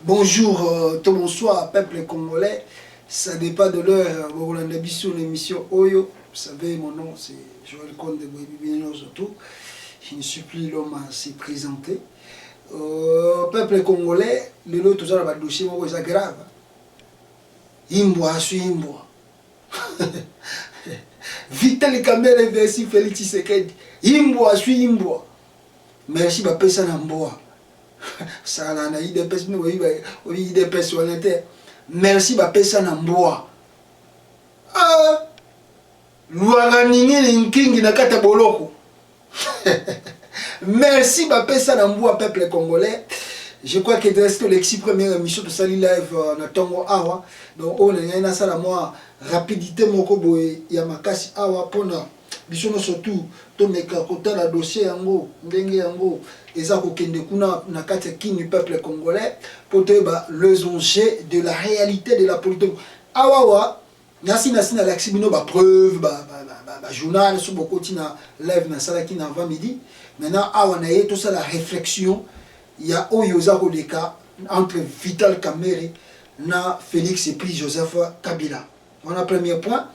Bonjour, tout bonsoir, peuple congolais. Ça dépend de l'heure. L'émission Oyo. Vous savez, mon nom c'est Joël Conde de Boébibino surtout. Je ne suis plus l'homme à se présenter. Peuple congolais, le lot tout ça va dossier, c'est grave. Imboa, suis Imboa. Vital Kamere versi Félix Tshisekedi. Imboa, suis Imboa. Merci, ma personne en bois. Ça a eu des personnes, oui, des personnalités. Merci, ma personne en bois. Ah, merci, ma personne en bois, peuple congolais. Je crois que c'est l'exi première émission de Sali Live na Tongo Awa. Donc, on a ça la moi rapidité moko boye ya makasi awa pona bisono surtout to meka kota la dossier yango ndenge yango eza ko kende kuna na kati kini peuple congolais pour te ba les enjeux de la réalité de la politique awa nasi na l'axibino ba preuve ba journal sur beaucoup tina live na sala kina avant midi maintenant awa na yeto ça la réflexion il y a oyoza ko deka entre Vital Kamerhe na Félix et puis Joseph Kabila. Voilà, premier point.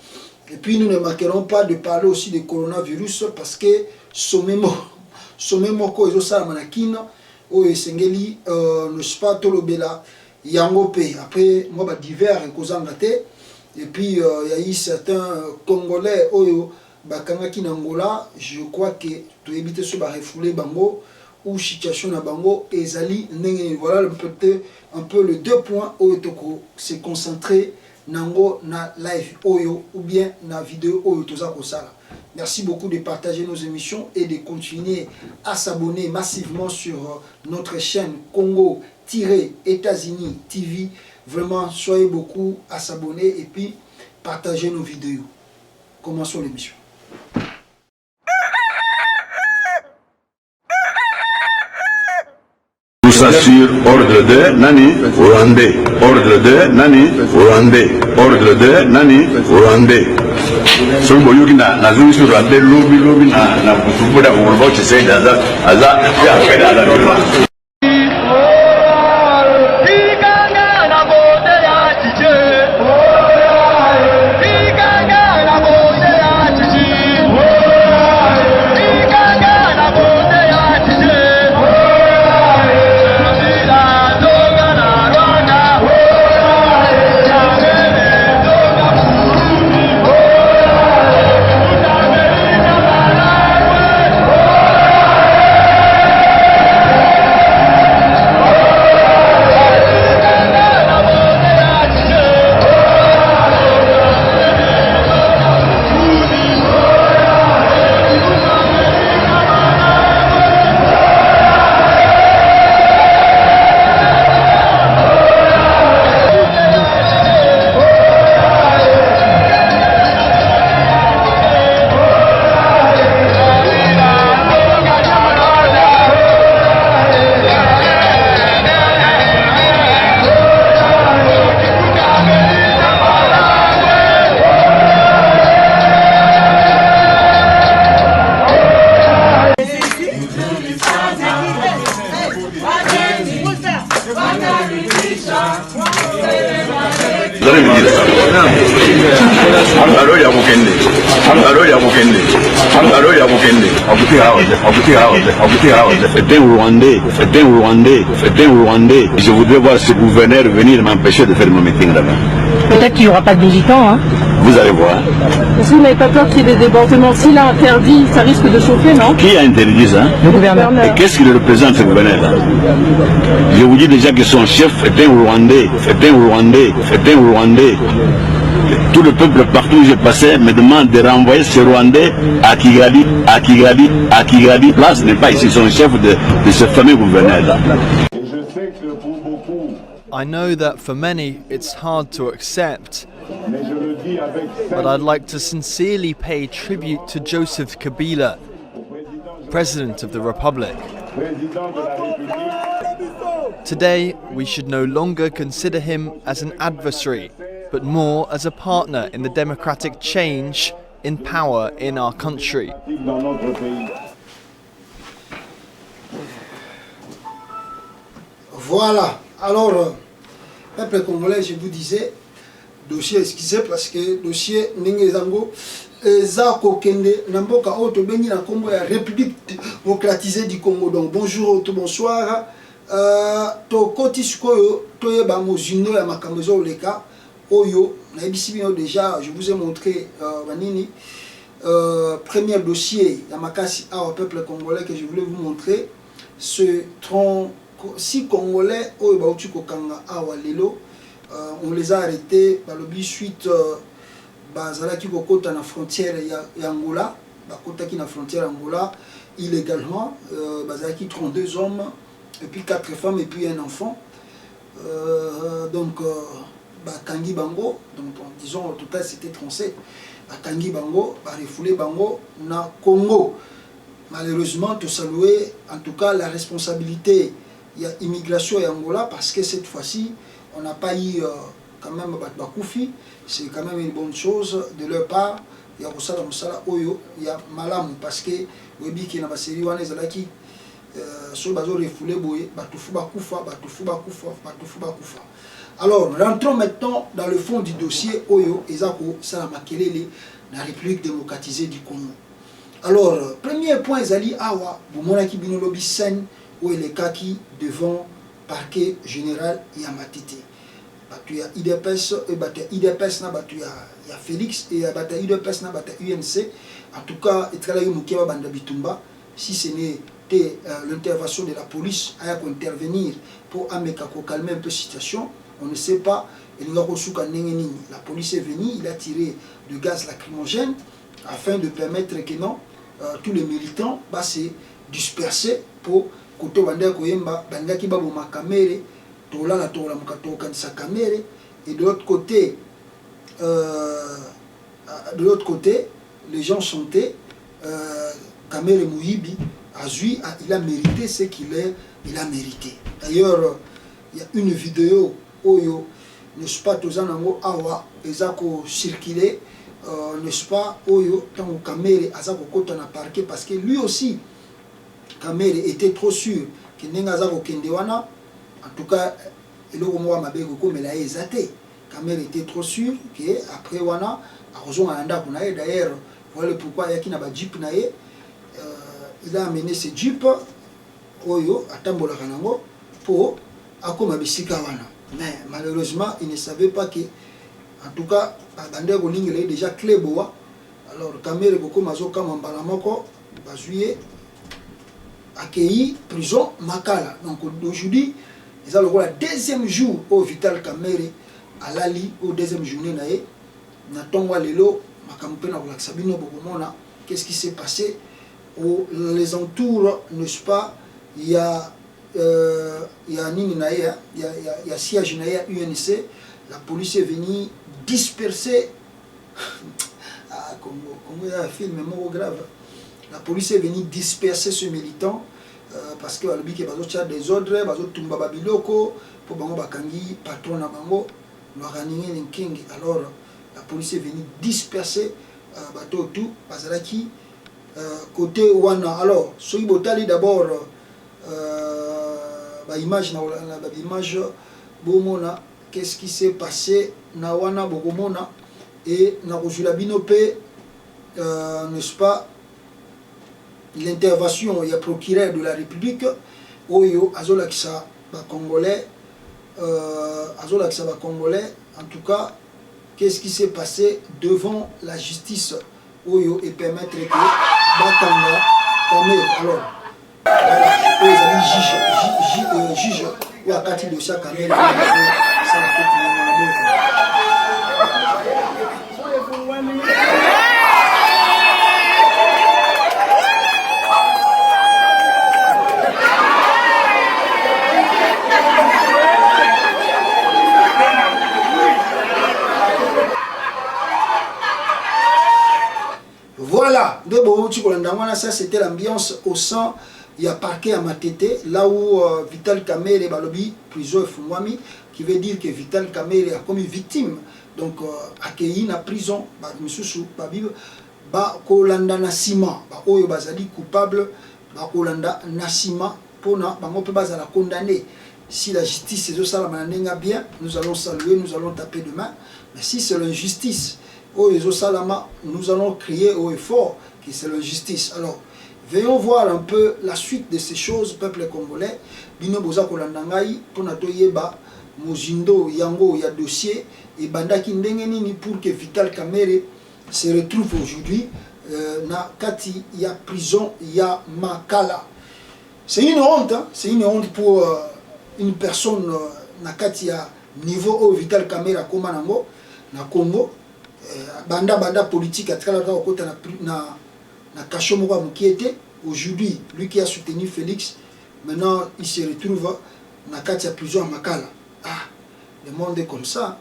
Et puis nous ne manquerons pas de parler aussi du coronavirus parce que sommet moko ezo sala manakino o esengeli ne pas tolobela yango pe après moi ba divers kozanga te et puis il y a eu certains congolais oyo bakangaki na Angola, je crois que to éviter ce ba refouler bango ou situation na bango ezali ndenge voilà peut-être un peu les deux points oyo toko se concentrer nango na live oyo ou bien na vidéo oyo toza kosala. Merci beaucoup de partager nos émissions et de continuer à s'abonner massivement sur notre chaîne Congo-États-Unis TV. Vraiment, soyez beaucoup à s'abonner et puis partagez nos vidéos. Commençons l'émission. Sur ordre de Nani Rwandais, ordre de Nani Rwandais, ordre de Nani Rwandais. So boyuki na zuri sur Rwandais lobi na kutubuda kurubo chisenda aza ya kwenda la. C'était Rwandais. Je voudrais voir ce gouverneur venir m'empêcher de faire mon meeting là-bas. Peut-être qu'il n'y aura pas de militants, hein. Vous allez voir. Est-ce que vous n'avez pas peur qu'il y ait des débordements? S'il a interdit, ça risque de chauffer, non? Qui a interdit ça? Le gouverneur. Et qu'est-ce qu'il représente ce gouverneur-là? Je vous dis déjà que son chef est un Rwandais, Tout le peuple partout où je passais me demande de renvoyer ce Rwandais à Kigali. Là, ce n'est pas ici son chef de ce fameux gouverneur-là. I know that for many it's hard to accept, but I'd like to sincerely pay tribute to Joseph Kabila, President of the Republic. Today, we should no longer consider him as an adversary, but more as a partner in the democratic change in power in our country. Voilà, Alors, peuple congolais, je vous disais, dossier esquissé parce que dossier Ningezango, Zako Kende, Namboka Oto Beni, la Congo, la République démocratisée du Congo. Donc, bonjour, bonsoir. Tokoti Sukoyo, Toyeba Mozuno, ya Makambezo Oleka, Oyo, déjà, je vous ai montré, Vanini, premier dossier, Yamakasi, au peuple congolais que je voulais vous montrer, ce 36 Congolais, Oyo Bautu Kokanga, Awa Lelo, on les a arrêtés par le but suite bazalaki kokota na frontière ya Angola, bakota ki na frontière Angola illégalement, bazalaki 32 hommes et puis 4 femmes et puis un enfant. Donc bakangi bango, donc disons au total c'était 37. Bakangi bango, ba refoulé bango na Congo. Malheureusement tout saluer en tout cas la responsabilité il y a immigration et Angola parce que cette fois-ci on n'a pas eu quand même Bakoufi, c'est quand même une bonne chose de leur part. Il y a Rosala Moussala Oyo, il y a Malam parce que Webi qui est dans la série Wane Zalaki, sur Bazo refoulé Boye, Batoufu Bakoufa. Alors rentrons maintenant dans le fond du dossier Oyo, Ezako Salamakelele, la République démocratisée du Congo. Alors, premier point, Zali Awa, Boumonaki Binolobi Sen, où il est kaki devant parquet général Yamatete. Il y a IDPS, il y a Félix, et il y a IDPS, il y a UNC. En tout cas, si ce n'était l'intervention de la police à intervenir pour calmer un peu la situation, on ne sait pas. La police est venue, il a tiré du gaz lacrymogène afin de permettre que non, tous les militants se disperser pour côté Wanda Koyemba, Bangaki Baboma Kamere, Tola la Tola Mukatokanisa Kamere, et de l'autre côté, les gens chantaient Kamere Mouhibi, Azui, il a mérité ce qu'il a mérité. D'ailleurs, il y a une vidéo Oyo, n'est-ce pas, Tozanango Awa, Ezako circulé, n'est-ce pas, Oyo, tant Kamere, Azako Kotana parquet, parce que lui aussi, Kamere était trop sûr que Nengazako Kendewana, en tout cas, il a exaté. Kamere était trop sûr qu'après Wana, d'ailleurs, voilà pourquoi il y a un jeep, il a amené ce jeep Oyo, à Tambola Kanango, pour Akoma Bissika Wana. Mais malheureusement, il ne savait pas que, en tout cas, Bandego Ling est déjà clé boa. Alors, Kamere Boko Mazoka Mambalamoko, Bazuye, accueilli prison Makala. Donc aujourd'hui, ils ont le deuxième jour au Vital Kamere à Lali, au deuxième journée nae. Natongwa lelo, Makampena ou Laksabino Bogomona. Qu'est-ce qui s'est passé les entours, n'est-ce pas? Il y a Nini nae, il y a siège nae UNC. La police est venue disperser. Ah, Congo a un film grave. La police est venue disperser ce militant parce que y a des ordres, Tumba Babiloko, pour Bango Bakangi, patron na Bango, alors la police est venue disperser bateau tout, Bazalaki, côté Wana. Alors, Soy Botali d'abord, image, Bomona, qu'est-ce qui s'est passé, na Wana Bogomona, et na Rojulabinope, n'est-ce pas? L'intervention, il y a procureur de la République, Oyo, Azolakisa, Congolais, en tout cas, qu'est-ce qui s'est passé devant la justice, Oyo, et permettre que Batanga, alors, voilà, juge, ou à Kati de chaque année, Voilà, ça c'était l'ambiance au sein, il y a parquet à Matete, là où Vital Kamere Balobi, prison Fungwami, qui veut dire que Vital Kamere a commis victime, donc accueilli na prison, Misusu, Kolanda Nasima, Oyo Bazali coupable, Kolanda Nasima, Pona, Bango Bazala condamné. Si la justice est ça la bien, nous allons saluer, nous allons taper de main. Mais si c'est l'injustice, nous allons crier haut et fort que c'est l'injustice. Alors, veillons voir un peu la suite de ces choses, peuple congolais. Bino boza kolandangai, ponato yeba, mozindo, yango, ya dossier, et bandaki ndengeni pour que Vital Kamerhe se retrouve aujourd'hui na kati ya prison ya Makala. C'est une honte, hein? C'est une honte pour une personne na kati ya niveau au Vital Kamerhe koma nango na Congo. Banda politique à travers la côte na Kachomora Mukiete. Aujourd'hui, lui qui a soutenu Félix, maintenant il se retrouve na kati ya prison à Makala. Ah, le monde est comme ça.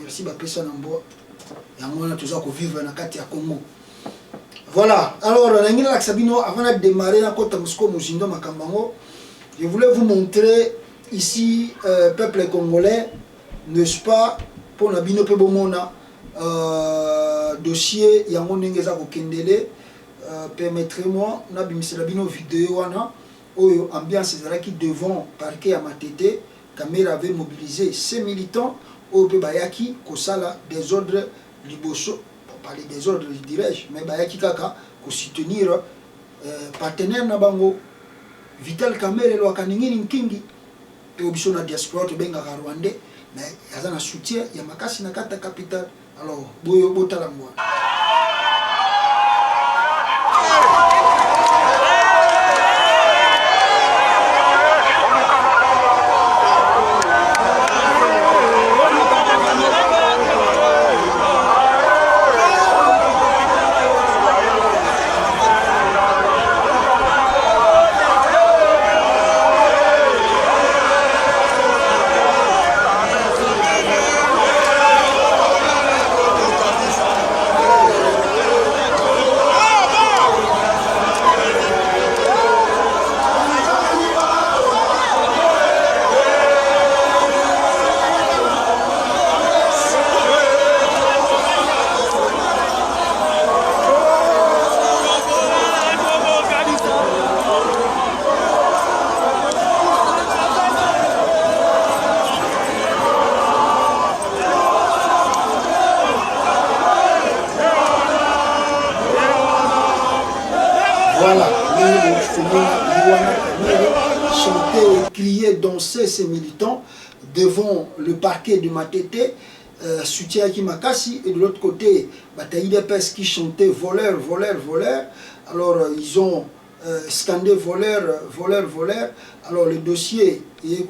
Merci Bapesa Nambo. On a toujours vivre na kati ya Congo. Voilà. Alors, avant de démarrer la côte Moscou Mozindo Makambango, je voulais vous montrer ici peuple congolais, n'est-ce pas, pour la bino pe bomona dossier yango ndengeza ko kendele. Permettez-moi na bimisela bino vidéo wana oyo ambiance ezalaki devant parquet à Matete. Kamerhe avait mobilisé ses militants au Bayaki kosala des ordres liboso, pour parler des ordres dirais-je, mais Bayaki kaka ko soutenir partenaire na bango Vital Kamerhe lo kaningini nkingi pe obiso na diaspora to benga Rwandais, mais yazana soutien ya makasi na kata capitale. Alors boyo botala mwa. Voilà, chanter, crier, danser ses militants devant le parquet de Matete, soutien à Kimakasi, et de l'autre côté, Bataille des Pes qui chantait voleur, voleur, voleur. Alors ils ont scandé voleur, voleur, voleur. Alors le dossier et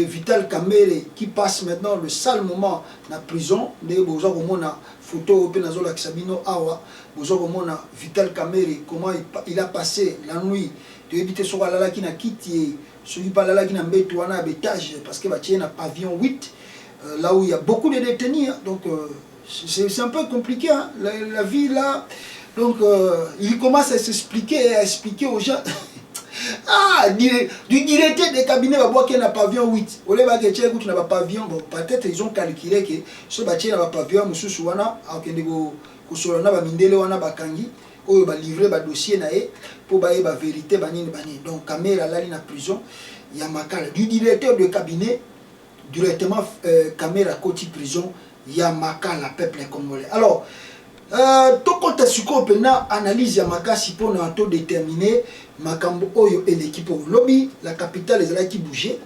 Vital Kamerhe qui passe maintenant le sale moment dans la prison, photo Awa, Vital Kamerhe, comment il a passé la nuit, de éviter sur la qui n'a quitté, celui par là qui n'a pas d'étage, parce que il y a un pavillon 8, là où il y a beaucoup de détenus, donc c'est un peu compliqué, hein, la vie là. Donc il commence à s'expliquer, à expliquer aux gens. Ah, du directeur des cabinets, il y a un pavillon 8. Au lieu de un pavillon, peut-être ils ont calculé que ce bâtiment n'a pas pavillon, monsieur Souana, il va livrer le dossier pour la vérité. Donc, Kamerhe est en prison. Il y a Makala. Du directeur de cabinet, directement, Kamerhe à côté de prison, il y a Makala, peuple congolais. Alors, tout compte sur analyse ya makasi pour nous déterminer makambo oyo et l'équipe lobby la capitale est là qui bougeait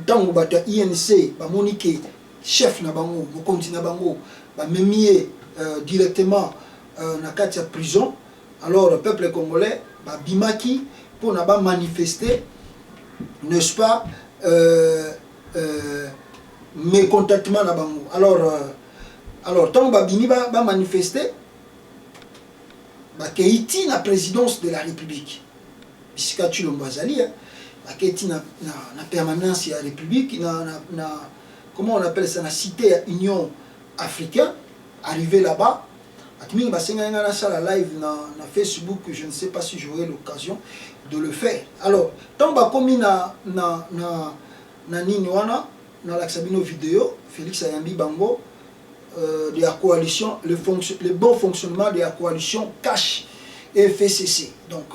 tant que bata INC ba monique chef na bango mokonzi na bango ba memie directement na kati ya prison. Alors le peuple congolais ba bimaki pour na ba manifester, n'est-ce pas, mécontentement na bango. Alors tant ba bini ba manifester Keiti na présidence de la République. Bisika Tshilombo-Azali, Keiti na permanence de la République, comment on appelle ça, la cité Union africaine, arrivé là-bas. Atmi basenga na sala live na Facebook, je ne sais pas si j'aurai l'occasion de le faire. Alors, tant ba komi na nini wana na la Sabino vidéo, Félix Ayambi Bango de la coalition, le bon fonctionnement de la coalition cash et FCC. Donc,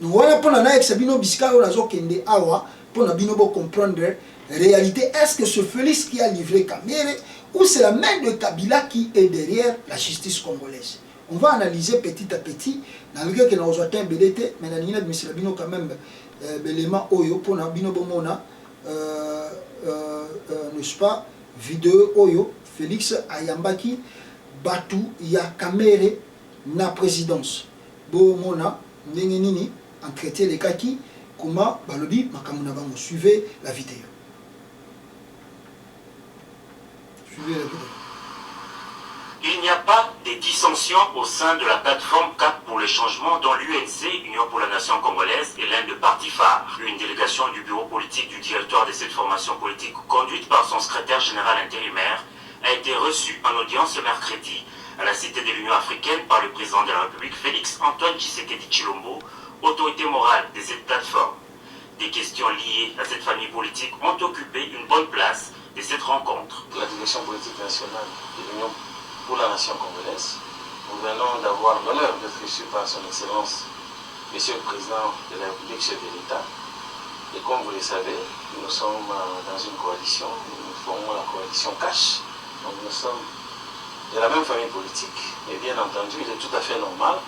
Voilà pour la naïk sabino biska on a kende awa pour na bino comprendre réalité. Est-ce que ce Félix qui a livré Kamere ou c'est la main de Kabila qui est derrière la justice congolaise? On va analyser petit à petit. Malgré que nous avons un BDT, mais nous avons quand même l'élément Oyo pour na bino bomona n'est-ce pas vidéo Oyo Félix Ayambaki Batu ya Kamere na présidence bomona ndenge nini entretien les kaki comment balobi makamuna bango. Suivez la vidéo. Suivez la vidéo. Il n'y a pas de dissension au sein de la plateforme CAP pour le changement dont l'UNC, Union pour la Nation congolaise, est l'un des partis phares. Une délégation du bureau politique du directoire de cette formation politique, conduite par son secrétaire général intérimaire, a été reçue en audience ce mercredi à la Cité de l'Union africaine par le président de la République, Félix-Antoine Tshisekedi Tshilombo, autorité morale de cette plateforme. Des questions liées à cette famille politique ont occupé une bonne place de cette rencontre. La direction politique nationale de l'Union pour la nation congolaise, nous venons d'avoir l'honneur d'être reçus par son Excellence, Monsieur le Président de la République, chef de l'État. Et comme vous le savez, nous sommes dans une coalition, nous formons la coalition CASH. Donc nous sommes de la même famille politique. Et bien entendu, il est tout à fait normal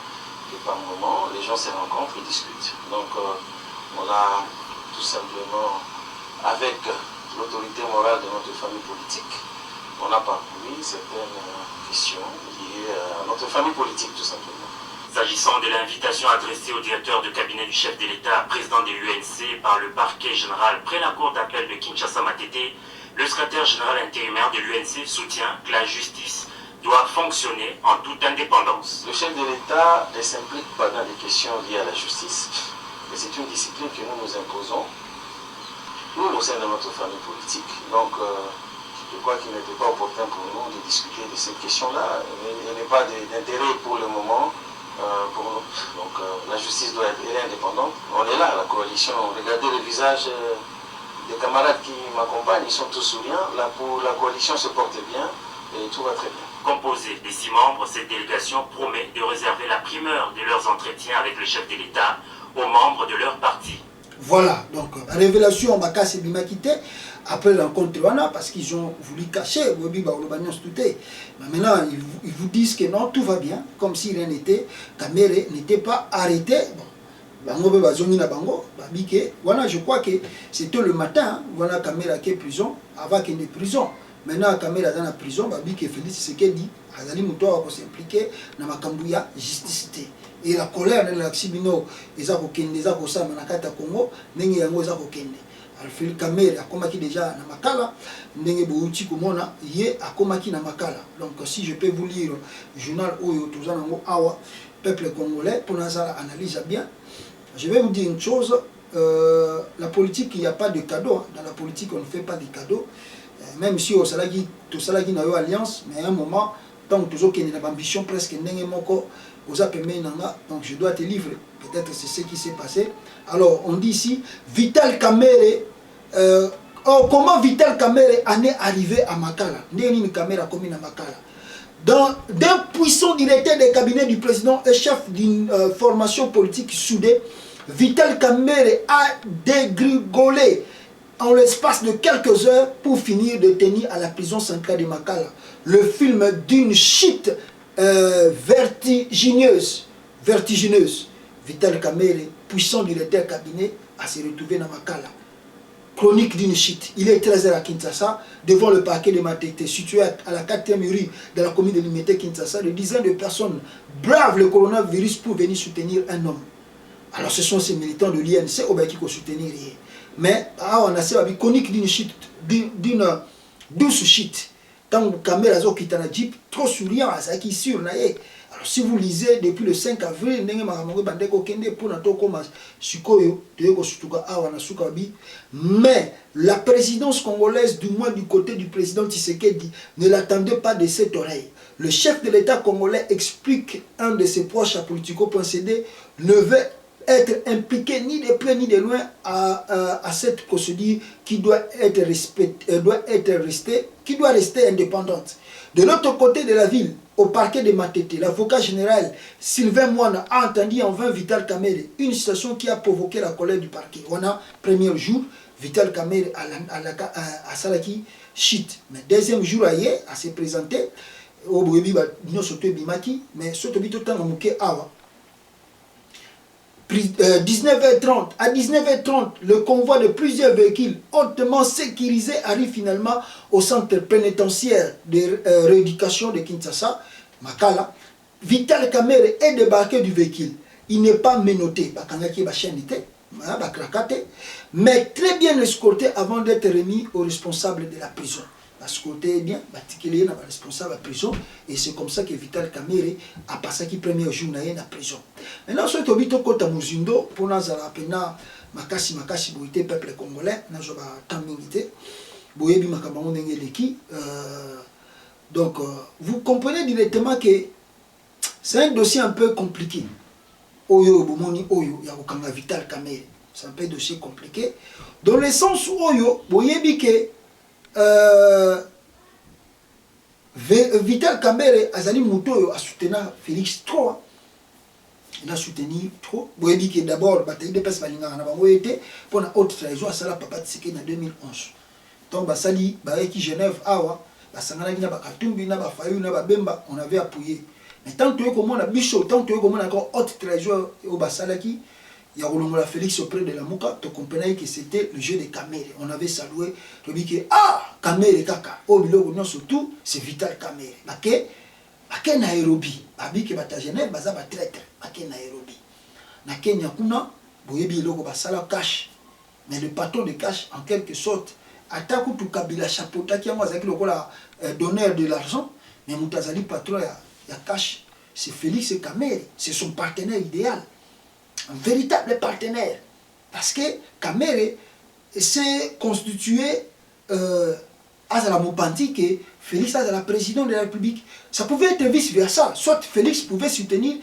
que par moment, les gens se rencontrent et discutent. Donc on a tout simplement, avec l'autorité morale de notre famille politique, on a parcouru certaines questions liées à notre famille politique, tout simplement. S'agissant de l'invitation adressée au directeur de cabinet du chef de l'État, président de l'UNC, par le parquet général près la cour d'appel de Kinshasa-Matete, le secrétaire général intérimaire de l'UNC soutient que la justice doit fonctionner en toute indépendance. Le chef de l'État ne s'implique pas dans les questions liées à la justice, mais c'est une discipline que nous nous imposons, nous, au sein de notre famille politique. Donc, je crois qu'il n'était pas opportun pour nous de discuter de cette question-là. Il n'y a pas d'intérêt pour le moment pour nous. Donc la justice doit être indépendante. On est là, la coalition. Regardez le visage des camarades qui m'accompagnent, ils sont tous souriants. La coalition se porte bien et tout va très bien. Composée de 6 membres, cette délégation promet de réserver la primeur de leurs entretiens avec le chef de l'État aux membres de leur parti. Voilà, donc révélation Bakasi Bimakite après la rencontre parce qu'ils ont voulu cacher mais maintenant ils vous disent que non, tout va bien, comme si rien n'était, Kamere n'était pas arrêté. Voilà, je crois que c'était le matin, voilà Kamere qui est prison, avant qu'il ait prison. Maintenant Kamere dans la prison, que Félix Tshisekedi azali muto wa s'impliquer na makambu ya justice. Et la colère de l'Axibino, ils ont kende, ils ont ça, manakata Congo, n'engue yango ils ont kende. Alfil Kamere a komaki déjà na makala, n'engue bouti kumona, yé a komaki na makala. Donc si je peux vous lire le journal Oyo Tuzanango Awa, peuple congolais, pour nous analyser bien, je vais vous dire une chose. La politique, il n'y a pas de cadeau. Dans la politique, on ne fait pas de cadeaux. Même si au Salagi, tout Salagi n'a eu alliance, mais à un moment, tant que toujours qu'il y a une ambition presque n'engue moko. Donc je dois te livrer. Peut-être c'est ce qui s'est passé. Alors on dit ici Vital Kamere. Comment Vital Kamere en est arrivé à Makala? D'un puissant directeur des cabinets du président et chef d'une formation politique soudée, Vital Kamere a dégringolé en l'espace de quelques heures pour finir de tenir à la prison centrale de Makala. Le film d'une chute vertigineuse. Vital Kamere, puissant directeur cabinet, a se retrouvé dans Makala. Chronique d'une chute. Il est 13h à Kinshasa, devant le parquet de Matete, situé à la 4e rue de la commune de Limité Kinshasa. Des dizaines de personnes bravent le coronavirus pour venir soutenir un homme. Alors ce sont ces militants de l'INC au qui soutenir. Mais on a cette chronique d'une chute, d'une douce chute. Tant que caméra qui est en jeep, trop souriant, ça qui sur naé. Alors si vous lisez depuis le 5 avril, mais la présidence congolaise, du moins du côté du président Tshisekedi, ne l'attendait pas de cette oreille. Le chef de l'État congolais explique un de ses proches à Politico.cd ne veut être impliqué ni de près ni de loin à cette procédure qui doit rester indépendante. De l'autre côté de la ville, au parquet de Matete, l'avocat général Sylvain Moana a entendu en vain Vital Kamerhe, une situation qui a provoqué la colère du parquet. On a, premier jour, Vital Kamerhe à Salaki shit. Mais deuxième jour, à se présenter, au Boebi, nous sommes Bimaki, mais ce que temps awa. 19h30, à 19h30, le convoi de plusieurs véhicules hautement sécurisés arrive finalement au centre pénitentiaire de rééducation de Kinshasa, Makala. Vital Kamerhe est débarqué du véhicule. Il n'est pas menotté, mais très bien escorté avant d'être remis au responsable de la prison. Escorté bien, particulier dans le responsable de la prison, et c'est comme ça que Vital Kamerhe a passé le premier jour dans la prison. Maintenant, ce que tu as Muzindo, pour nous appeler Makasi Boité, peuple congolais, nous avons tant milité, Boyebi Makabamon Nengeleki. Donc, vous comprenez directement que c'est un dossier un peu compliqué. Oyo, Bomoni, Oyo, Yakokanga Vital Kamerhe. C'est un peu un dossier compliqué. Dans le sens où Oyo, Boyebi que Vital Kamerhe Azali Moutoyo a soutenu Félix trop. Il a soutenu trop. Vous avez dit que d'abord, bataille de Pes Balinga en avant été pour la haute trahison à Sala Papa Tseke en 2011. Donc, Basali, Baeki Genève, Awa, Basangana Gina Bakatumbi, Naba Fayou, Naba Bemba, on avait appuyé. Mais tant que on a bichot, tant que on a encore haute trahison au Basalaki, il y a Rolongola Félix auprès de la Mouka, tu comprenais que c'était le jeu de Kamerhe. On avait salué, tu dis que, Kamerhe Kaka, au bilo, surtout, c'est Vital Kamerhe. Baké Nairobi, Babi Bata Genève, Baza Batraître, Baké Nairobi. Na Kenya Kuna, Boyebi Logo Basala cash. Mais le patron de cash, en quelque sorte, attaque tout Kabila Chapota qui a moi avec le donneur de l'argent, mais Moutazali patron, il y a cash. C'est Félix Kamerhe, c'est son partenaire idéal. Un véritable partenaire. Parce que Kamerhe s'est constitué à la Mopanti que Félix est la présidente de la République. Ça pouvait être vice-versa. Soit Félix pouvait soutenir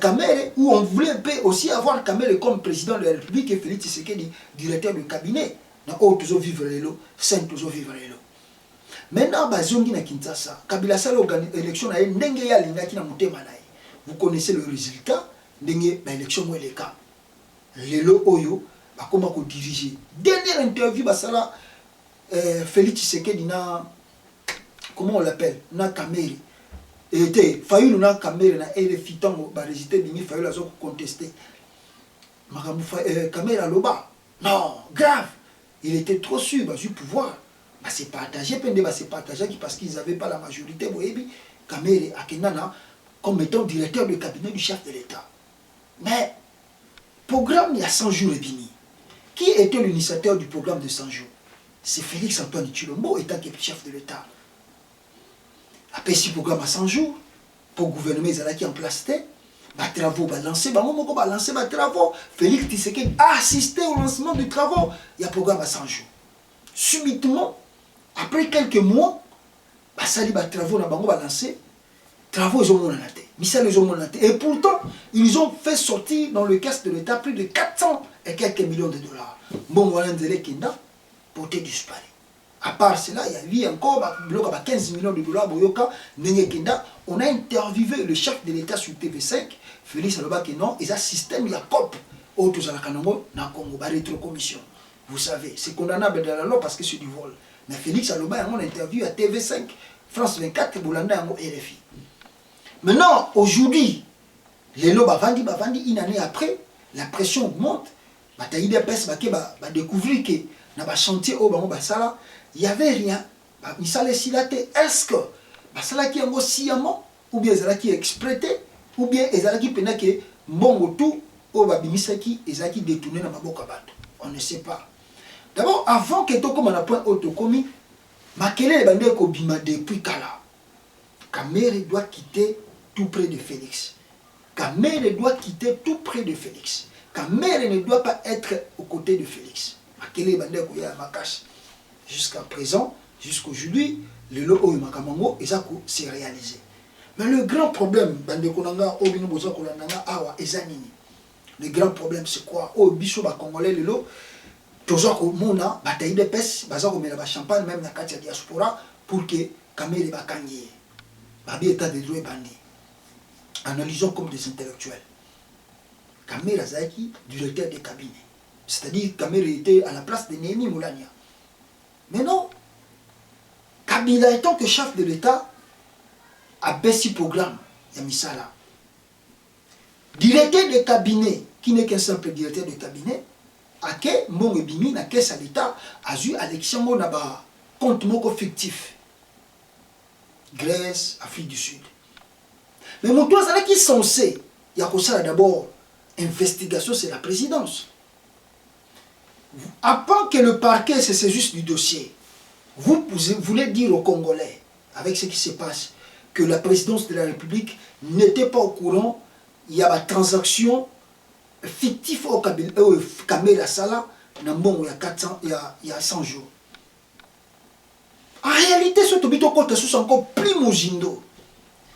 Kamerhe, ou on voulait aussi avoir Kamerhe comme président de la République et Félix Tshisekedi directeur du cabinet. Maintenant, Bazongi na Kinshasa, Kabila Sala élection na ndenge ya lingaki na mutema na. Vous connaissez le résultat. L'élection est le cas. Lelo Oyo, comment diriger. Dernière interview, basala Félix Tshisekedi na, comment on l'appelle, na Kamerhe. Et Fayulu na Kamerhe na RFI tango ba résultat bimi Fayulu azo contester. Makamu Kamerhe aloba. Non, grave. Il était trop sûr du pouvoir. Bah c'est partagé, c'est partagé parce qu'ils n'avaient pas la majorité. Boyebi Kamerhe akenana comme étant directeur du cabinet du chef de l'État. Mais, programme il y a 100 jours et demi. Qui était l'initiateur du programme de 100 jours? C'est Félix Antoine Tshilombo, étant chef de l'État. Après ce programme à 100 jours, pour le gouvernement, ils allaient en place, les travaux lancés, les travaux. Félix Tshisekedi a assisté au lancement des travaux. Il y a un programme à 100 jours. Subitement, après quelques mois, les travaux ont lancé. Travaux ils ont monté. Et pourtant, ils ont fait sortir dans le caisse de l'État plus de 400 et quelques millions de dollars. Bon, voilà, Kenda, porté disparu. À part cela, il y a encore 15 millions de dollars. On a interviewé le chef de l'État sur TV5, Félix Aloba Kenon, et ça système, il y a COP, autres à la Congo, rétrocommission. Vous savez, c'est condamnable dans la loi parce que c'est du vol. Mais Félix Aloba, on a interviewé à TV5, France 24, Boulanda, RFI. Maintenant, aujourd'hui, les lots bavandi, une année après, la pression augmente. Il y a découvrir que dans le chantier au Basala, il n'y avait rien. Est-ce que Basala qui est sciemment, ou bien qui est exploité, ou bien qui est que bon tout, au Babimisaki, qui détourné dans Mabokabato. On ne sait pas. D'abord, avant que tout comme on a point autocomi, Makele Bandé Kobima depuis Kala. Kamerhe doit quitter tout près de Félix. Kamerhe doit quitter tout près de Félix. Kamerhe ne doit pas être aux côtés de Félix. Makele Bandé Koya Makash. Jusqu'à présent, jusqu'aujourd'hui, le lot Oyo Makamango, et ça s'est réalisé. Mais le grand problème, Bandé Konanga, Obino Boza Konanga, Awa, Ezanini. Le grand problème, c'est quoi? Oh, Bicho Congolais, le lot. Toujours au Mona, bataille de pêche, Baza Komela Champagne, même dans la diaspora, pour que Kamerhe Bakangi. babi état de droit bandi. Analysons comme des intellectuels. Kamere Azaki, directeur de cabinet. C'est-à-dire Kamere était à la place de Némi Moulania. Mais non, Kabila étant que chef de l'État a baissé le programme Yamisala. Directeur de cabinet, qui n'est qu'un simple directeur de cabinet, a que mon ebimi na caisse à l'État a eu élection mon naba compte moko fictif. Grèce, Afrique du Sud. Mais mon toit ça qui est censé, il y a ça d'abord investigation, c'est la présidence. Avant que le parquet se saisisse du dossier, vous voulez dire aux Congolais, avec ce qui se passe, que la présidence de la République n'était pas au courant, il y a une transaction fictive au Kamera Sala, il y a 100 jours. En réalité, ce tobito compte est encore plus mojindo.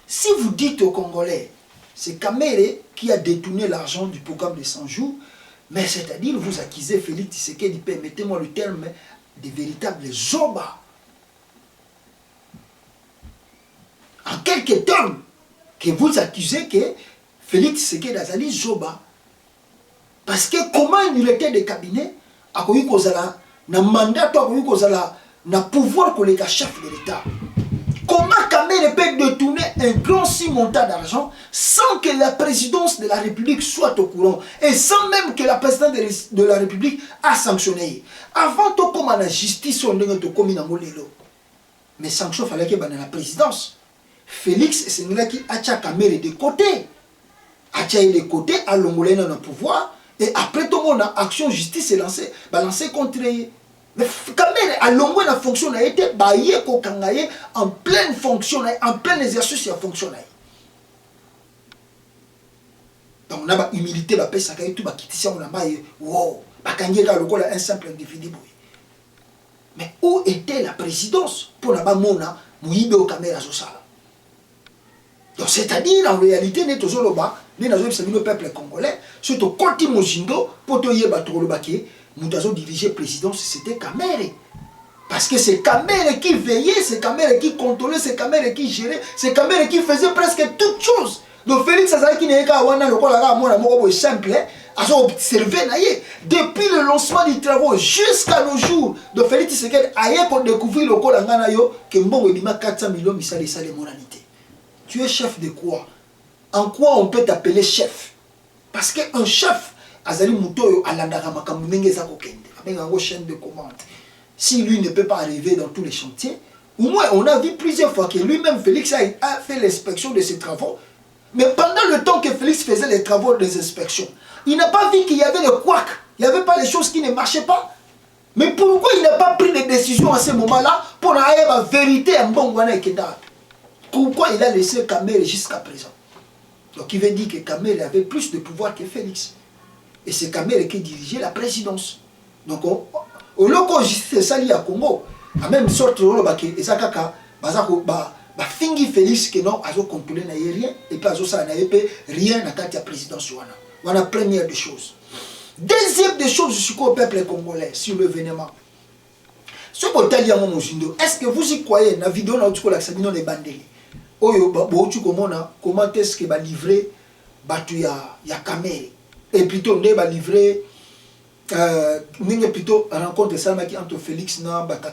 Si vous dites aux Congolais, c'est Kamere qui a détourné l'argent du programme de 100 jours, mais c'est-à-dire vous accusez Félix Tshisekedi, permettez-moi le terme, des véritables zoba. En quelques termes, que vous accusez que Félix Tshisekedi a zali zoba. Parce que comment un directeur de cabinet a connu qu'on a un mandat, a connu qu'on a un pouvoir pour les chefs de l'État. Comment Kamere peut détourner un grand si montant d'argent sans que la présidence de la République soit au courant et sans même que la présidence de la République a sanctionné. Avant tout comme la justice, on a commis dans molelo. Mais sanction fallait que la présidence. Félix c'est là qui a Kamere de côté. A de côté à l'ongolais dans le pouvoir et après tout le monde a action justice est lancée, balancée contre. Mais Kamere a longué la fonction a été baillé en pleine fonction, en plein exercice de fonction. Donc on a une humilité, la paix, ça a tout quitter on a wow, un simple individu. Mais où était la présidence pour la mona Mouibe au Kamera Zosala? Donc c'est-à-dire en réalité nous toujours le bas, nous avons le peuple congolais, surtout quand il mojindo pour te yeba trop le baquet. Nous avons dirigé la présidence, c'était Kamere. Parce que c'est Kamere qui veillait, c'est Kamere qui contrôlait, c'est Kamere qui gérait, c'est Kamere qui faisait presque toutes choses. Donc Félix Azaki n'est pas simple, a observé. Depuis le lancement du travail jusqu'à nos jours, de Félix Tshisekedi a découvert le col que Mbongo Ebima 400 millions misali ça les moralités. Tu es chef de quoi? En quoi on peut t'appeler chef? Parce qu'un chef, Azali Moutoyo alandaka makambu ndenge za kokende avec une chaîne de commande. Si lui ne peut pas arriver dans tous les chantiers, au moins on a vu plusieurs fois que lui-même Félix a fait l'inspection de ses travaux. Mais pendant le temps que Félix faisait les travaux des inspections, il n'a pas vu qu'il y avait le couac, il n'y avait pas les choses qui ne marchaient pas. Mais pourquoi il n'a pas pris des décisions à ce moment-là pour avoir la vérité à Mbongwana et Kenda? Pourquoi il a laissé Kamere jusqu'à présent? Donc il veut dire que Kamere avait plus de pouvoir que Félix. Et c'est Kamere qui dirigeait la présidence. Donc, au local justice sali à Congo, à même sorte de Ezakaka, fingi Félix que non, azo contrôler na rien, et puis azo ça na rien na carte de présidence. Voilà première des choses. Deuxième des choses, je suis au peuple congolais, sur le vénement. Ce que vous avez est-ce que vous y croyez dans la vidéo dans la Sabino de Bandeli? Comment est-ce que va livrer ya Kamere? Et plutôt on va livrer plutôt rencontre ça entre Félix et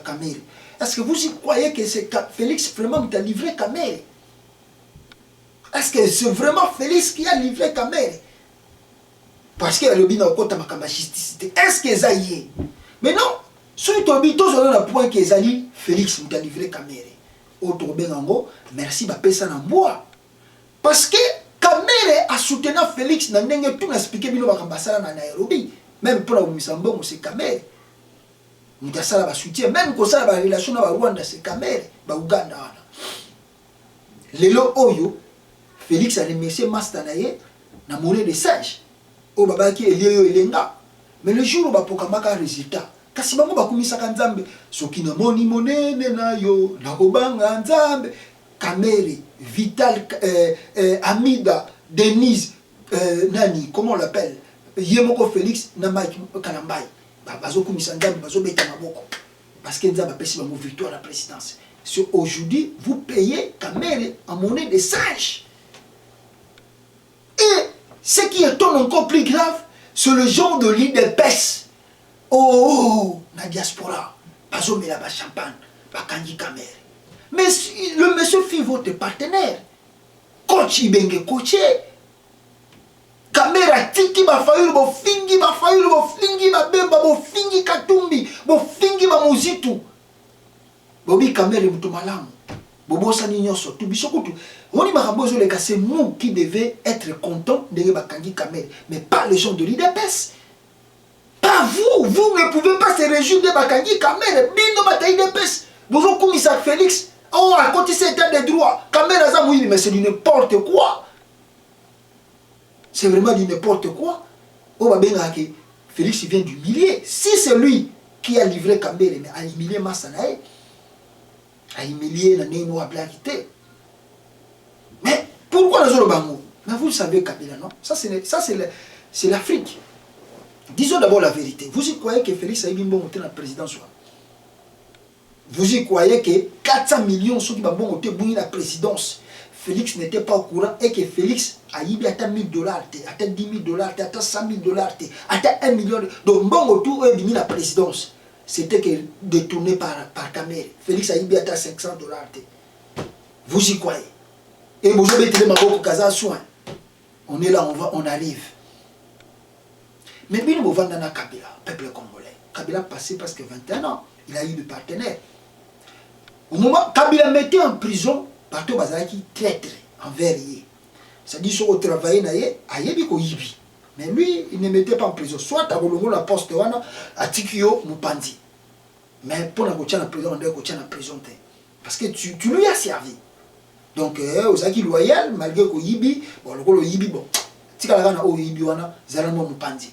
Kamere. Est-ce que vous y croyez que c'est Félix vraiment qui a livré Kamere? Est-ce que c'est vraiment Félix qui a livré Kamere? Parce qu'il y a le bin au côté de la justice. Est-ce que ça y est? Mais non, sur le tobito, on a le point que Félix qui a livré Kamere. Autre benango, merci bapesa na bois. Parce que Kamere a soutenu Félix na ndenge tout expliqué bino bakambasala na Nairobi. Même pour la Misambongo c'est Kamere. Mutasala ba soutien même ko sala ba relation na Rwanda c'est Kamere, ba Uganda wana. Lelo oyo Félix a remercié master naye na monnaie de sage. O babaki elio elenga. Mais le jour où ba pokamaka résultat kasi bango bakumisaka Nzambe soki na moni monene na yo na kobanga Nzambe. Kamere, Vital, Amida, Denise, Nani, comment on l'appelle? Yemoko Félix, Namai Kalambay. Bazo Kumisandam, Bazo Beta Maboko. Parce que Nzambe a payé une victoire à la présidence. Aujourd'hui, vous payez Kamere en monnaie de singe. Et ce qui étonne encore plus grave, c'est le genre de lit d'épaisse. Oh, la diaspora, pas au la champagne, pas Kanji Kamere. Mais le monsieur fit votre partenaire. Coach Ibenge coaché. Kamera tiki ba fayulu bo fingi ba fayulu bo fingi ba bemba bo fingi katumbi bo fingi ba muzitu. Bobi Kamere mutu malamu. Bobo sani nyoso tu bisokutu. Oni marabozo les gars, c'est nous qui devait être content de ba Kanji Kamere, mais pas les gens de l'IDPS. Pas vous, vous ne pouvez pas se réjouir de ba Kanji Kamere, bino bataille d'IDPS. Vous avez commis ça Félix. Oh, à côté c'est état de droit. Kamera ça oui, mais c'est du n'importe quoi. C'est vraiment du n'importe quoi. Oh, bah, Félix vient d'humilier. Si c'est lui qui a livré Kamere, mais a humilié Massanae, a humilié la Néno à Blarité. Mais pourquoi les autres bangou? Mais vous le savez, Kabila, non? Ça, c'est l'Afrique. Disons d'abord la vérité. Vous y croyez que Félix a eu une bonne montée dans la présidence? Vous y croyez que 400 millions sont qui vont monter dans la présidence? Félix n'était pas au courant et que Félix a eu à 1000 $, à 10 000 $, à 100 000 $, à 1 million. Donc, bon autour de la présidence, c'était que détourné par Kamere. Félix a eu à 500 $. Vous y croyez? Et vous avez été soin. On est là, on arrive. Mais bien, nous avons dans Kabila, peuple congolais. Kabila a passé presque 21 ans. Il a eu des partenaires. Au moment où Kabila mettait en prison, Bato Bazaki traître envers lui. C'est-à-dire qu'il a travaillé à Yebi. Mais lui, il ne mettait pas en prison. Soit à Bolongo la poste à Tikio Mupandi. Mais pour la prison, on doit en prison. Parce que tu lui as servi. Donc, aux acquis loyal, malgré que Yibi, bon, le Yibi, bon, Tikalagana au Yibi, Zalamo Mupandi.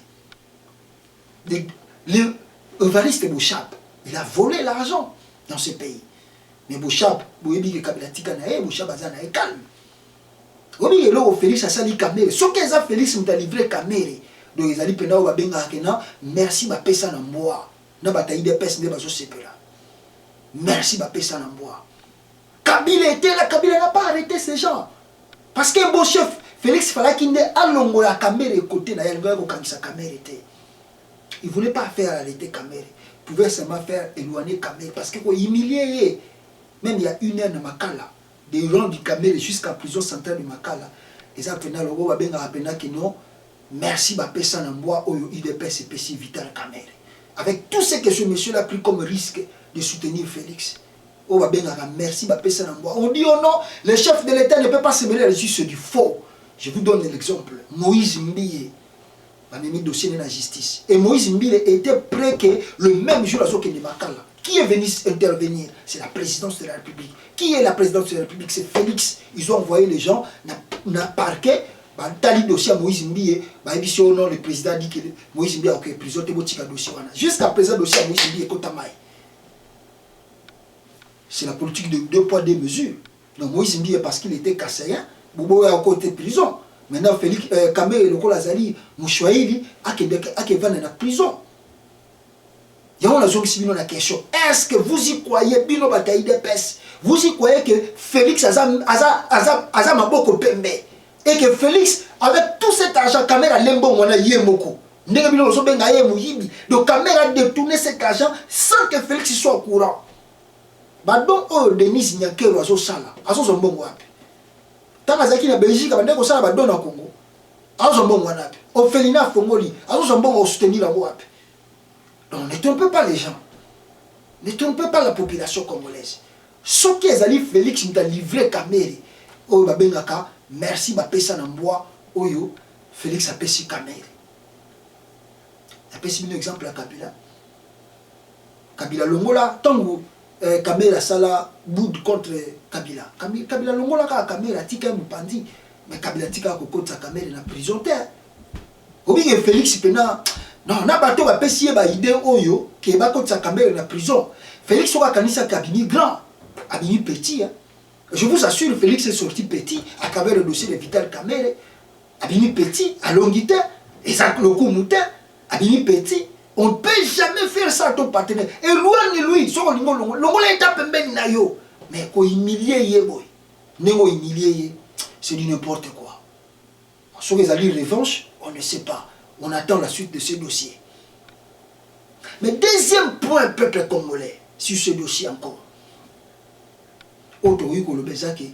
Evariste Bouchab, il a volé l'argent dans ce pays. Mais Bouchab, Bouyebi Kabila Tikanae, Bouchab Azana est calme. Obi est là où Félix a sali Kamere. Ce qu'ils ont Félix nous a livré Kamere. Donc ils ont dit pendant où Babenga Akena, merci ma pesa na moi. Na bataille de pes ne bazo sepela. Merci ma pesa na moi. Kabila était là, Kabila n'a pas arrêté ces gens. Parce qu'un beau chef, Félix fallait qu'il n'ait allongé la Kamere côté na yalga ko kamisa Kamere était. Il ne voulait pas faire arrêter Kamere. Il pouvait seulement faire éloigner Kamere. Parce qu'il humiliait. Même il y a une heure de Makala, des rangs du Kamere jusqu'à la prison centrale de Makala. Et ça, le logo va bien rappeler que non, merci, Bapesa Namboa, Oyo IDPS et PC Vital Kamere. Avec tout ce que ce monsieur a pris comme risque de soutenir Félix. Oh, va bien merci, Bapesa Namboa. On dit oh non, le chef de l'État ne peut pas se mêler à c'est du faux. Je vous donne l'exemple. Moïse Mbille a mis le dossier de la justice. Et Moïse Mbille était prêt que le même jour à ce qu'il de Makala. Qui est venu intervenir? C'est la présidence de la République. Qui est la présidence de la République? C'est Félix. Ils ont envoyé les gens dans le parquet. Tali dossier à Moïse Mbille. Le président dit que Moïse Mbille a ok, prison, dossier. Jusqu'à présent, le dossier à Moïse Mbille est Kotamaï. C'est la politique de 2 poids 2 mesures. Donc Moïse Mbille, parce qu'il était kassaïen, Bobo a encore été prison. Maintenant, Félix Kamere et le Kolazali, Mouchouaïli, a Kevan en prison. Il y a une question. Est-ce que vous y croyez, Bino Bataille de Pes? Vous y croyez que Félix a Maboko Pembe? Et que Félix, avec tout cet argent, Kamera Lembo Mwana Yemoko. Donc Kamera a détourné cet argent sans que Félix soit au courant. Badon oh Denis Nyakero azo sala. Azo zombongo wapi. Takazaki na Belgique abandeko sala badon na Congo. Azo zombongo wapi. Ophelina Fongoli, azo zombongo soutenir la wapi. Donc ne trompez pas les gens. Ne trompez pas la population congolaise. Ce qui est allé Félix nous a livré Kamere. Oh babengaka, merci bapesa na mboa oyo Félix a pesi Kamere. A pesi un exemple à Kabila. Kabila Longola tango Kamere sala boud contre Kabila. Kabila Longola ka Kamere tika Mupandi, mais Kabila tika ko kota Kamere na prison terre. Obi que Félix pena non, na bato ba pesi ba idée oyo ke ba kota Kamere na prison. Félix soka kanisa kabini grand, abini petit hein. Je vous assure, Félix est sorti petit à travers le dossier de Vital Kamere. Abini petit, à Longité, et ça le coup mouté, abini petit. On ne peut jamais faire ça à ton partenaire. Et loin de lui, son Longo est à Pemben Nayo. Mais qu'on humilier, boy. N'est-ce humilier, c'est du n'importe quoi. Sur les alliés revanche, on ne sait pas. On attend la suite de ce dossier. Mais deuxième point, peuple congolais, sur ce dossier encore. Autre que le Bézake.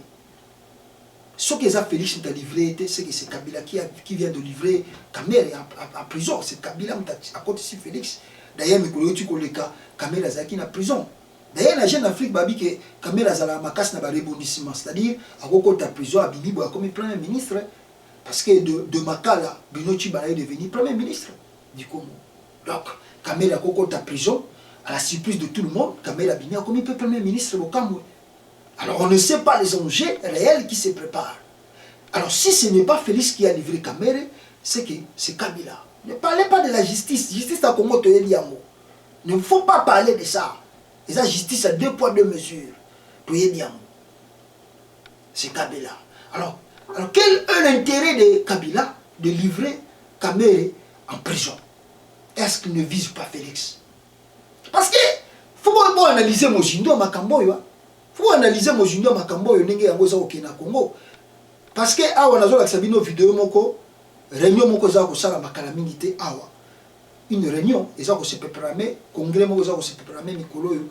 Ce que Félix t'a livré, c'est que c'est Kabila qui vient de livrer Kamere à prison. C'est Kabila à côté de Félix. D'ailleurs, Kamere est en prison. D'ailleurs, la jeune Afrique babi que Kamere est en macasse na rebondissement. C'est-à-dire, à côté de la prison, à Binibo, comme premier ministre. Parce que de Makala, Binochi est devenu premier ministre du Congo. Donc, Kamere à côté de la prison, à la surprise de tout le monde, Kamere a bini comme premier ministre au Cameroun. Alors, on ne sait pas les enjeux réels qui se préparent. Alors, si ce n'est pas Félix qui a livré Kamere, c'est que c'est Kabila. Ne parlez pas de la justice. Justice à Congo, ne faut pas parler de ça. Et la justice a 2 poids 2 mesures. C'est Kabila. Alors, quel est l'intérêt de Kabila de livrer Kamere en prison? Est-ce qu'il ne vise pas Félix? Parce que, il faut analyser mon jindo Makamboyo. Il faut analyser mon junior Makamboyo nenge yango za okena Congo. Parce que awa nazo la sabino vidéo moko réunion moko za ko sala makala mingi te awa. Une réunion eza ko se préparer congrès moko za ko se préparer mikolo yo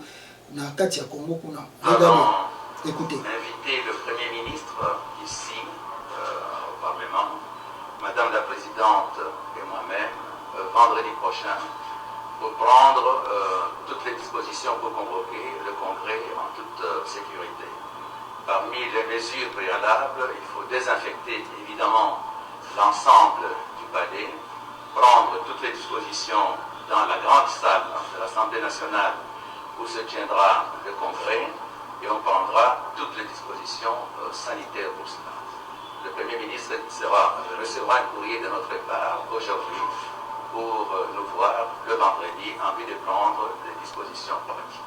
na kati ya Congo kuna. Regardez. Écoutez. Inviter le Premier ministre ici au Parlement, Madame la Présidente et moi-même, vendredi prochain, pour prendre toutes les dispositions pour convoquer le Congrès en toute sécurité. Parmi les mesures préalables, il faut désinfecter évidemment l'ensemble du palais, prendre toutes les dispositions dans la grande salle de l'Assemblée nationale où se tiendra le Congrès et on prendra toutes les dispositions sanitaires pour cela. Le Premier ministre recevra un courrier de notre part aujourd'hui pour nous voir le vendredi en vue de prendre des dispositions pratiques.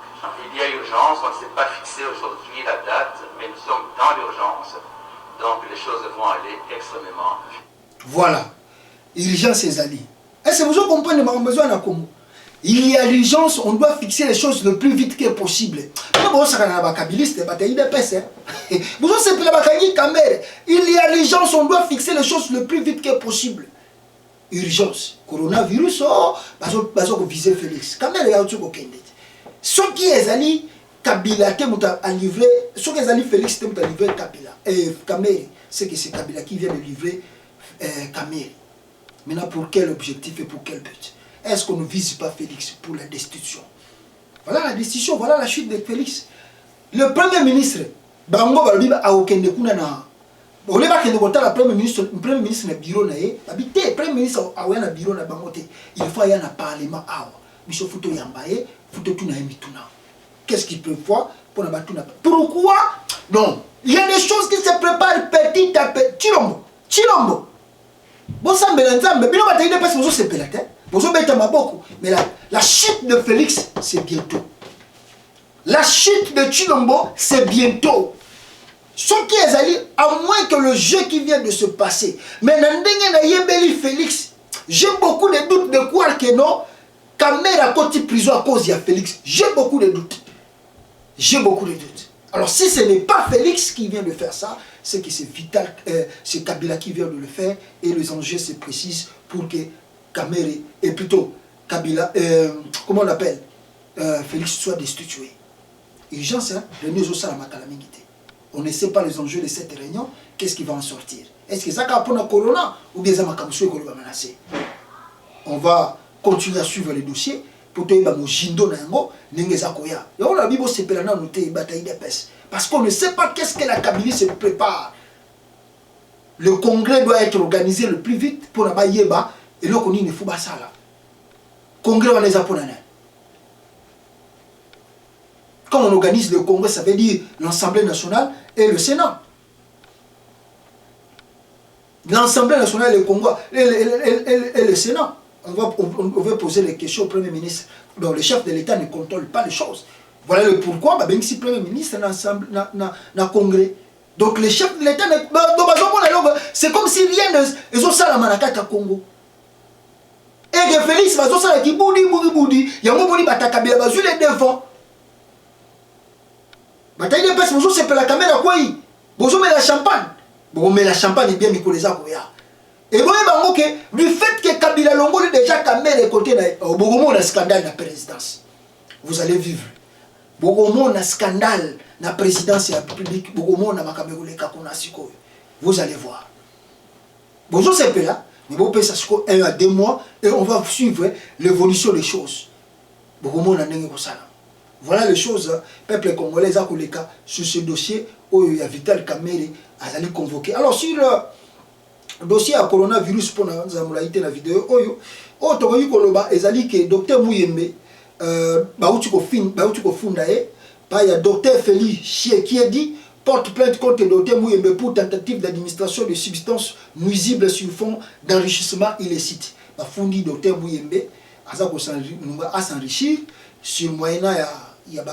Il y a urgence, on ne s'est pas fixé aujourd'hui la date, mais nous sommes dans l'urgence, donc les choses vont aller extrêmement vite. Voilà, urgence ses alliés. Est-ce que vous comprenez ma besoin à Congo? Il y a l'urgence, on doit fixer les choses le plus vite que possible. Il y a l'urgence, on doit fixer les choses le plus vite que possible. Urgence. Coronavirus, oh, viser Félix. Kamere ya utu kokende. Ce qui est allé, Kabila a livré, ce qui est allé Félix a livré Kabila. Kamere, c'est que c'est Kabila qui vient de livrer Kamere. Maintenant, pour quel objectif et pour quel but? Est-ce qu'on ne vise pas Félix pour la destitution? Voilà la destitution, voilà la chute de Félix. Le Premier ministre, Bango Balobiba a aucun de kuna na. On ne va pas que le Premier ministre na bureau na ye. Habité, le Premier ministre a un bureau na Bangote. Il faut y aller à Parlement. Monsieur Fouto Yambaye, Fouto Tuna Mituna. Qu'est-ce qu'il prévoit pour la Batuna? Pourquoi? Non. Il y a des choses qui se préparent petit à petit. Chilombo. Bon, ça me l'entend, mais bien, on va te dire parce que vous avez la tête. Vous avez beaucoup. Mais la chute de Félix, c'est bientôt. La chute de Chilombo, c'est bientôt. Ce qui est allé, à moins que le jeu qui vient de se passer. Mais dans Félix, j'ai beaucoup de doutes de quoi que non. Kamere a côté prison à cause de Félix. J'ai beaucoup de doutes. J'ai beaucoup de doutes. Alors si ce n'est pas Félix qui vient de faire ça, c'est que c'est vital, c'est Kabila qui vient de le faire et les enjeux se précisent pour que Kamere, et plutôt Kabila, comment on l'appelle, Félix soit destitué. Urgence, hein, on ne sait pas les enjeux de cette réunion, qu'est-ce qui va en sortir. Est-ce que ça va pour le corona ou bien ça va menacer? On va continuer à suivre les dossiers pour te dire parce qu'on ne sait pas qu'est-ce que la Kabylie se prépare. Le congrès doit être organisé le plus vite pour la Yéba et là on ne faut pas ça là. Congrès on les a pour quand on organise le congrès, ça veut dire l'Assemblée nationale et le Sénat. L'Assemblée nationale et le Congo et le Sénat. On va poser les questions au Premier ministre. Donc le chef de l'État ne contrôle pas les choses. Voilà le pourquoi, même si le Premier ministre dans le Congrès. Donc le chef de l'État, c'est comme si rien ne se fait à Congo. Et que Félix va se faire qui boudi, il y a un moment où il va les devants. Bataille de paix, bonjour c'est pour la caméra quoi y bonjour mais la champagne bon mais la champagne est bien mikoleza koya et bon ok du fait que Kabila Longoli déjà caméra est côté beaucoup de scandale de la présidence vous allez vivre beaucoup de scandale na présidence de la République beaucoup de makamegole kakuna siko vous allez voir bonjour c'est là mais bon ça siko 1 à 2 mois et on va suivre l'évolution des choses beaucoup de ndenge ko sala. Voilà les choses, peuple congolais a koleka sur ce dossier où il y a Vital Kamerhe azali convoqué. Alors sur le dossier à coronavirus pour la vidéo oyo tokoyi koloba ezali que docteur Muyembe bauti ko funda pa ya docteur Félix Tshisekedi porte plainte contre docteur Muyembe pour tentative d'administration de substances nuisibles sur fond d'enrichissement illicite. Ba fundi docteur Muyembe aza ko s'enrichir sur moyena il y a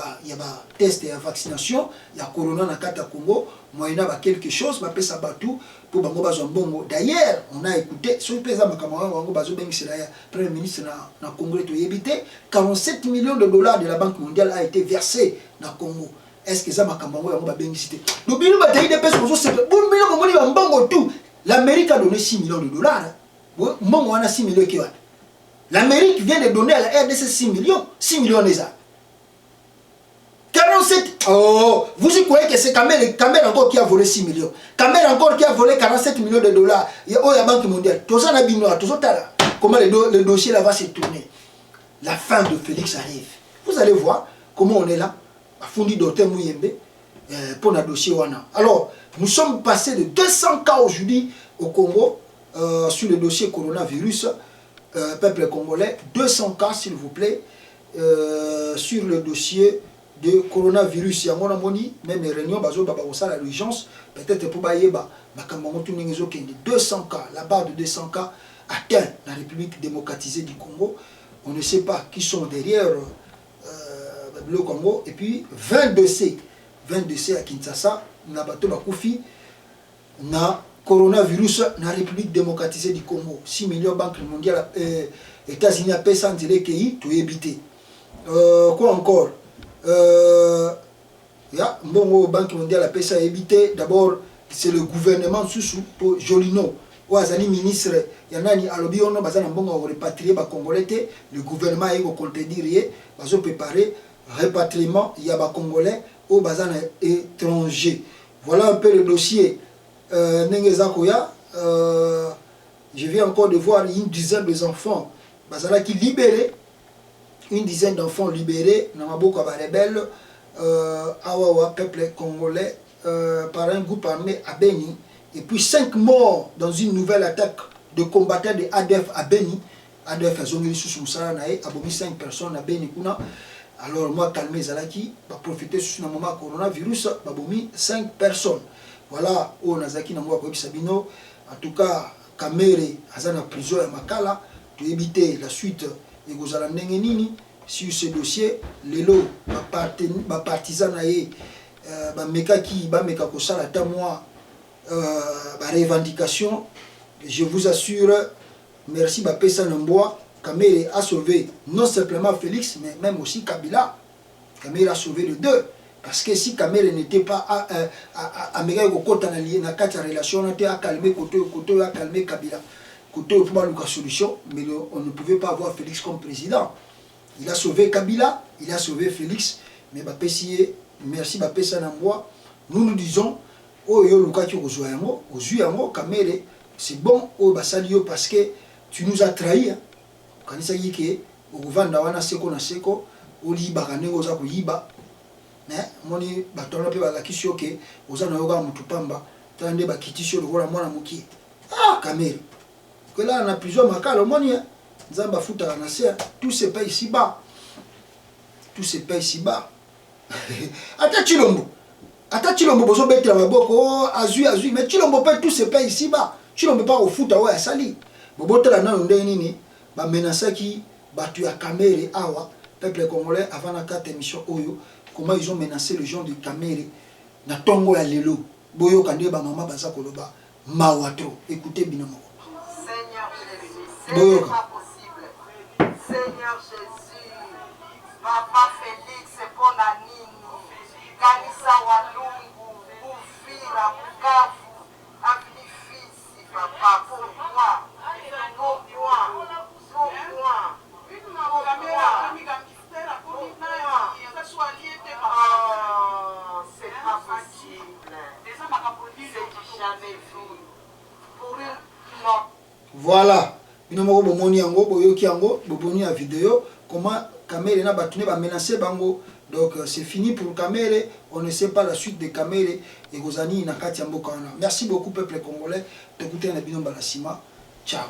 test et vaccination, il y a corona na kata Congo, moyena ba quelque chose, ba pesa batou pour bango bazon bongo. D'ailleurs, on a écouté sur pesa makamara bango bazo bengi c'est la premier ministre na Congo to yebité 47 millions de dollars de la Banque mondiale a été versé na Congo. Est-ce que ça makamara bango ba bengi cité? Donc bino ba tayi de pesa bozo c'est bon millions moni ba bango tout. L'Amérique a donné 6 millions de dollars. Bon, on a 6 millions qui va. L'Amérique vient de donner à la RDC 6 millions des arts. 47. Oh, vous y croyez que c'est Kamerhe encore qui a volé 6 millions. Kamerhe encore qui a volé 47 millions de dollars. Il y a la Banque mondiale. Tout ça n'a pas tout ça. Comment le dossier là va se tourner. La fin de Félix arrive. Vous allez voir comment on est là. A fourni docteur Muyembe pour le dossier Wana. Alors, nous sommes passés de 200 cas aujourd'hui au Congo sur le dossier coronavirus. Peuple congolais, 200 cas s'il vous plaît sur le dossier de coronavirus. Yango na moni même réunion bazo baba osala l'urgence peut-être pour bayeba makambo tout ningezo kende 200 cas, la barre de 200 cas atteint la République démocratisée du Congo. On ne sait pas qui sont derrière le Congo et puis 20 décès à Kinshasa na bato bakufi na coronavirus na République démocratisée du Congo. 6 millions Banque mondiale États-Unis a payé sans dire qu'il tout éviter. Quoi encore? Bon, Banque mondiale a payé ça éviter. D'abord, c'est le gouvernement sous pour Jolino. Ouazani ministre, il y en a ni alobi on a bazana bongo repatrier ba congolais. Le gouvernement a contredire, bazo préparer répatriement il y a ba congolais au bazana étranger. Voilà un peu le dossier. Nengezakoya, je viens encore de voir une dizaine d'enfants bazana qui libérés. Une dizaine d'enfants libérés dans Maboko Rebelle, Awawa, peuple congolais, par un groupe armé à Beni. Et puis 5 morts dans une nouvelle attaque de combattants de ADF à Beni. ADF a zongé sous Moussala Nae, a bomi 5 personnes à Beni Kuna. Alors moi, calmé Zalaki, va profiter sur le moment coronavirus, va bomi 5 personnes. Voilà, oh Nazaki Namwa Kobi Sabino. En tout cas, Kamerhe, Azana prison à Makala, pour éviter la suite. Et vous allez nini sur ce dossier les lots ma partisan naé ba meka ki ba meka ko sala ta moi ba revendication je vous assure merci ba pesa namboa Kamerhe a sauvé non simplement Félix mais même aussi Kabila. Kamerhe a sauvé les deux parce que si Kamerhe n'était pas à meka ko kota na lié na kata relation na te a calmer côté a calmer Kabila. Côté au pouvoir la solution, mais on ne pouvait pas avoir Félix comme président. Il a sauvé Kabila, il a sauvé Félix, mais Bapessier, merci Bapessa Namboa. Nous disons, oh yo Lukaki Ozuyango, Kamerhe, c'est bon, oh Basalio, parce que tu nous as trahis. Quand il s'agit que, au Vanda wana seko na seko, au liba kane oza ko yiba. Moni batona pe balakisio ke, oza na yoga mutupamba, tande bakitisio lokola mwana muki. Ah, Kamerhe. Que là on a plusieurs macas, le monde, Zamba Fouta, tout se paye ici-bas. Tout se paye ici-bas. Attends, Chilombo, bozo bête la maboko, azui, mais Chilombo paye tout se paye ici-bas. Chilombo pas au foot, ouais, à Sali. Bobote la nan nini, ba menace qui, battu à Kamerhe, awa, peuple congolais, avant la 4 émissions Oyo, comment ils ont menacé le gens de Kamerhe, na tongo ya lelo, boyo kande ba maman baza koloba, mawatro, écoutez binomo. C'est pas possible. Seigneur Jésus, Papa Félix, Bonanini, Kanisa Walou, jamais vu. Pour une autre. Voilà. Bino moko bomoni yango boyoki yango boboni la vidéo comment Kamere na batune ba menacer bango. Donc c'est fini pour Kamere, on ne sait pas la suite de Kamere et Gozani na kati ya mboka wana. Merci beaucoup peuple congolais d'écouter na bino balasima. Ciao.